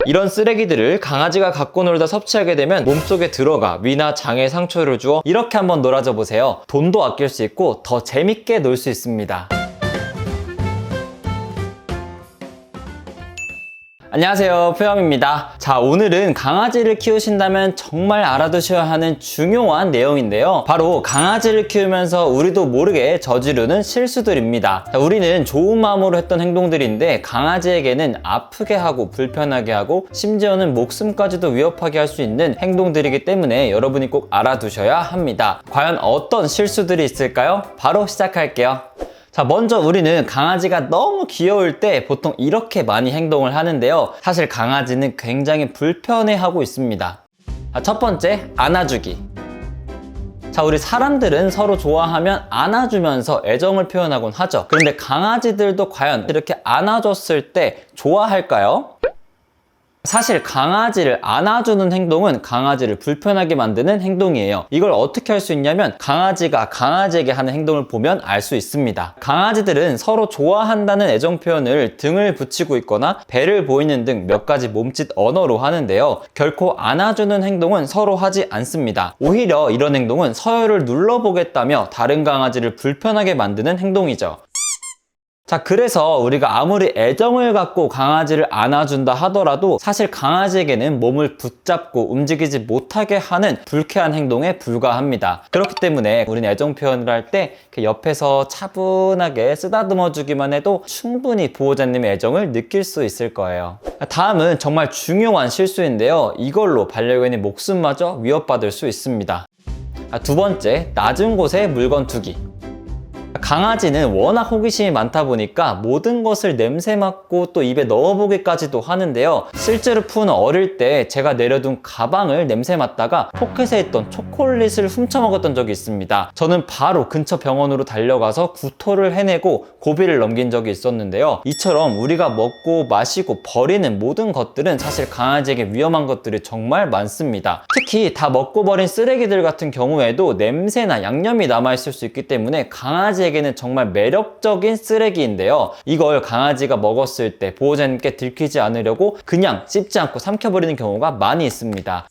이런 쓰레기들을 강아지가 갖고 놀다 섭취하게 되면 몸속에 들어가 위나 장에 상처를 주어 이렇게 한번 놀아줘 보세요. 돈도 아낄 수 있고 더 재밌게 놀 수 있습니다. 안녕하세요, 푸염입니다. 자, 오늘은 강아지를 키우신다면 정말 알아두셔야 하는 중요한 내용인데요. 바로 강아지를 키우면서 우리도 모르게 저지르는 실수들입니다. 자, 우리는 좋은 마음으로 했던 행동들인데 강아지에게는 아프게 하고 불편하게 하고 심지어는 목숨까지도 위협하게 할 수 있는 행동들이기 때문에 여러분이 꼭 알아두셔야 합니다. 과연 어떤 실수들이 있을까요? 바로 시작할게요. 자, 먼저 우리는 강아지가 너무 귀여울 때 보통 이렇게 많이 행동을 하는데요. 사실 강아지는 굉장히 불편해하고 있습니다. 첫 번째, 안아주기. 자, 우리 사람들은 서로 좋아하면 안아주면서 애정을 표현하곤 하죠. 그런데 강아지들도 과연 이렇게 안아줬을 때 좋아할까요? 사실 강아지를 안아주는 행동은 강아지를 불편하게 만드는 행동이에요. 이걸 어떻게 할 수 있냐면 강아지가 강아지에게 하는 행동을 보면 알 수 있습니다. 강아지들은 서로 좋아한다는 애정 표현을 등을 붙이고 있거나 배를 보이는 등 몇 가지 몸짓 언어로 하는데요. 결코 안아주는 행동은 서로 하지 않습니다. 오히려 이런 행동은 서열을 눌러보겠다며 다른 강아지를 불편하게 만드는 행동이죠. 자, 그래서 우리가 아무리 애정을 갖고 강아지를 안아준다 하더라도 사실 강아지에게는 몸을 붙잡고 움직이지 못하게 하는 불쾌한 행동에 불과합니다. 그렇기 때문에 우리는 애정 표현을 할 때 옆에서 차분하게 쓰다듬어 주기만 해도 충분히 보호자님의 애정을 느낄 수 있을 거예요. 다음은 정말 중요한 실수인데요. 이걸로 반려견의 목숨마저 위협받을 수 있습니다. 두 번째, 낮은 곳에 물건 두기. 강아지는 워낙 호기심이 많다 보니까 모든 것을 냄새 맡고 또 입에 넣어보기까지도 하는데요. 실제로 푸는 어릴 때 제가 내려둔 가방을 냄새 맡다가 포켓에 있던 초콜릿을 훔쳐먹었던 적이 있습니다. 저는 바로 근처 병원으로 달려가서 구토를 해내고 고비를 넘긴 적이 있었는데요. 이처럼 우리가 먹고 마시고 버리는 모든 것들은 사실 강아지에게 위험한 것들이 정말 많습니다. 특히 다 먹고 버린 쓰레기들 같은 경우에도 냄새나 양념이 남아있을 수 있기 때문에 강아지에게는 정말 매력적인 쓰레기인데요. 이걸 강아지가 먹었을 때 보호자님께 들키지 않으려고 그냥 씹지 않고 삼켜버리는 경우가 많이 있습니다.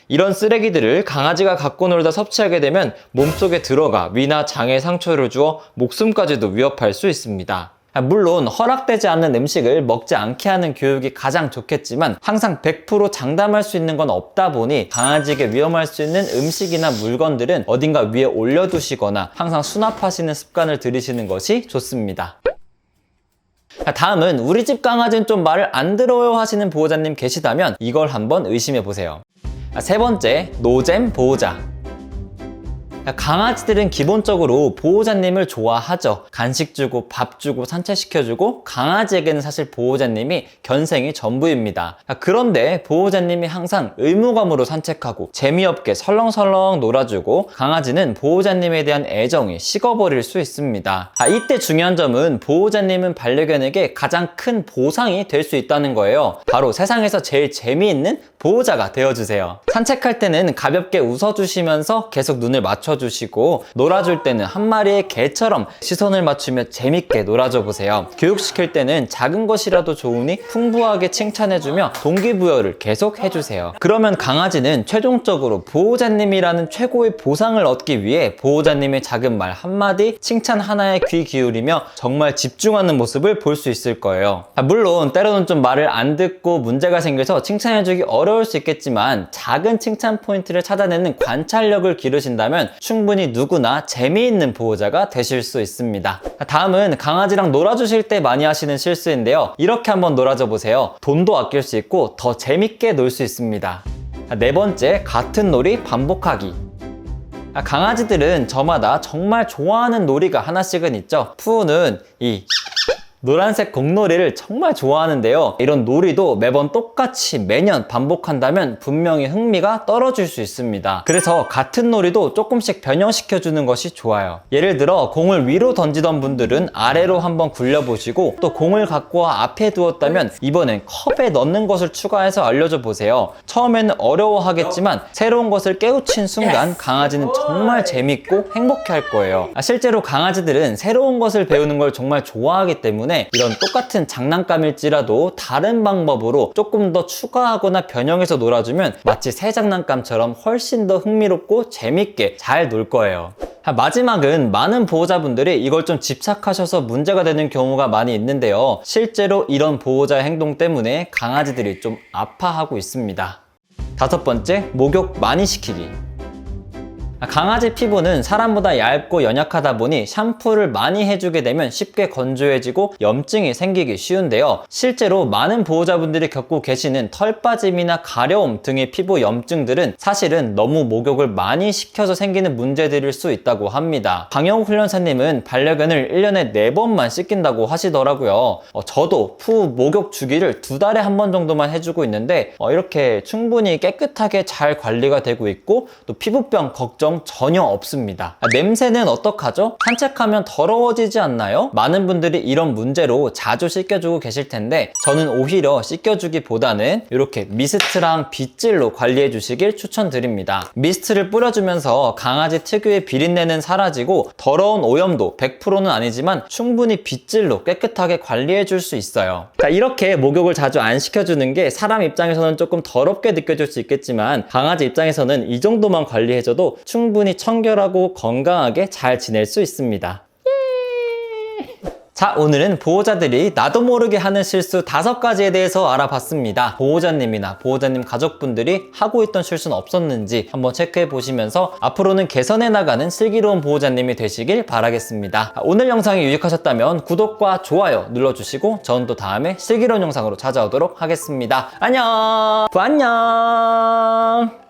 이런 쓰레기들을 강아지가 갖고 놀다 섭취하게 되면 몸속에 들어가 위나 장에 상처를 주어 목숨까지도 위협할 수 있습니다. 물론 허락되지 않는 음식을 먹지 않게 하는 교육이 가장 좋겠지만 항상 100% 장담할 수 있는 건 없다 보니 강아지에게 위험할 수 있는 음식이나 물건들은 어딘가 위에 올려두시거나 항상 수납하시는 습관을 들이시는 것이 좋습니다. 다음은 우리 집 강아지는 좀 말을 안 들어요 하시는 보호자님 계시다면 이걸 한번 의심해 보세요. 세 번째, 노잼 보호자. 강아지들은 기본적으로 보호자님을 좋아하죠. 간식 주고 밥 주고 산책시켜주고 강아지에게는 사실 보호자님이 견생이 전부입니다. 그런데 보호자님이 항상 의무감으로 산책하고 재미없게 설렁설렁 놀아주고 강아지는 보호자님에 대한 애정이 식어버릴 수 있습니다. 이때 중요한 점은 보호자님은 반려견에게 가장 큰 보상이 될 수 있다는 거예요. 바로 세상에서 제일 재미있는 보호자가 되어주세요. 산책할 때는 가볍게 웃어주시면서 계속 눈을 맞춰주시고 놀아줄 때는 한 마리의 개처럼 시선을 맞추며 재밌게 놀아줘 보세요. 교육시킬 때는 작은 것이라도 좋으니 풍부하게 칭찬해주며 동기부여를 계속 해주세요. 그러면 강아지는 최종적으로 보호자님이라는 최고의 보상을 얻기 위해 보호자님의 작은 말 한마디, 칭찬 하나에 귀 기울이며 정말 집중하는 모습을 볼 수 있을 거예요. 물론 때로는 좀 말을 안 듣고 문제가 생겨서 칭찬해주기 어려울 수 있겠지만 작은 칭찬 포인트를 찾아내는 관찰력을 기르신다면 충분히 누구나 재미있는 보호자가 되실 수 있습니다. 다음은 강아지랑 놀아주실 때 많이 하시는 실수인데요. 이렇게 한번 놀아줘 보세요. 돈도 아낄 수 있고 더 재밌게 놀 수 있습니다. 네 번째, 같은 놀이 반복하기. 강아지들은 저마다 정말 좋아하는 놀이가 하나씩은 있죠. 푸우는 이 노란색 공놀이를 정말 좋아하는데요. 이런 놀이도 매번 똑같이 매년 반복한다면 분명히 흥미가 떨어질 수 있습니다. 그래서 같은 놀이도 조금씩 변형시켜주는 것이 좋아요. 예를 들어 공을 위로 던지던 분들은 아래로 한번 굴려보시고 또 공을 갖고 와 앞에 두었다면 이번엔 컵에 넣는 것을 추가해서 알려줘 보세요. 처음에는 어려워하겠지만 새로운 것을 깨우친 순간 강아지는 정말 재밌고 행복해할 거예요. 실제로 강아지들은 새로운 것을 배우는 걸 정말 좋아하기 때문에 때문에 이런 똑같은 장난감일지라도 다른 방법으로 조금 더 추가하거나 변형해서 놀아주면 마치 새 장난감처럼 훨씬 더 흥미롭고 재밌게 잘 놀 거예요. 마지막은 많은 보호자분들이 이걸 좀 집착하셔서 문제가 되는 경우가 많이 있는데요. 실제로 이런 보호자의 행동 때문에 강아지들이 좀 아파하고 있습니다. 5번째, 목욕 많이 시키기. 강아지 피부는 사람보다 얇고 연약하다 보니 샴푸를 많이 해주게 되면 쉽게 건조해지고 염증이 생기기 쉬운데요. 실제로 많은 보호자분들이 겪고 계시는 털 빠짐이나 가려움 등의 피부 염증들은 사실은 너무 목욕을 많이 시켜서 생기는 문제들일 수 있다고 합니다. 강영욱 훈련사님은 반려견을 1년에 4번만 씻긴다고 하시더라고요. 저도 푸 목욕 주기를 2달에 한 번 정도만 해주고 있는데 이렇게 충분히 깨끗하게 잘 관리가 되고 있고 또 피부병 걱정 전혀 없습니다. 냄새는 어떡하죠? 산책하면 더러워지지 않나요? 많은 분들이 이런 문제로 자주 씻겨주고 계실 텐데 저는 오히려 씻겨주기보다는 이렇게 미스트랑 빗질로 관리해 주시길 추천드립니다. 미스트를 뿌려주면서 강아지 특유의 비린내는 사라지고 더러운 오염도 100%는 아니지만 충분히 빗질로 깨끗하게 관리해 줄 수 있어요. 이렇게 목욕을 자주 안 시켜주는 게 사람 입장에서는 조금 더럽게 느껴질 수 있겠지만 강아지 입장에서는 이 정도만 관리해줘도 충분히 청결하고 건강하게 잘 지낼 수 있습니다. 자, 오늘은 보호자들이 나도 모르게 하는 실수 5가지에 대해서 알아봤습니다. 보호자님이나 보호자님 가족분들이 하고 있던 실수는 없었는지 한번 체크해 보시면서 앞으로는 개선해 나가는 슬기로운 보호자님이 되시길 바라겠습니다. 오늘 영상이 유익하셨다면 구독과 좋아요 눌러주시고 저는 또 다음에 슬기로운 영상으로 찾아오도록 하겠습니다. 안녕! 안녕!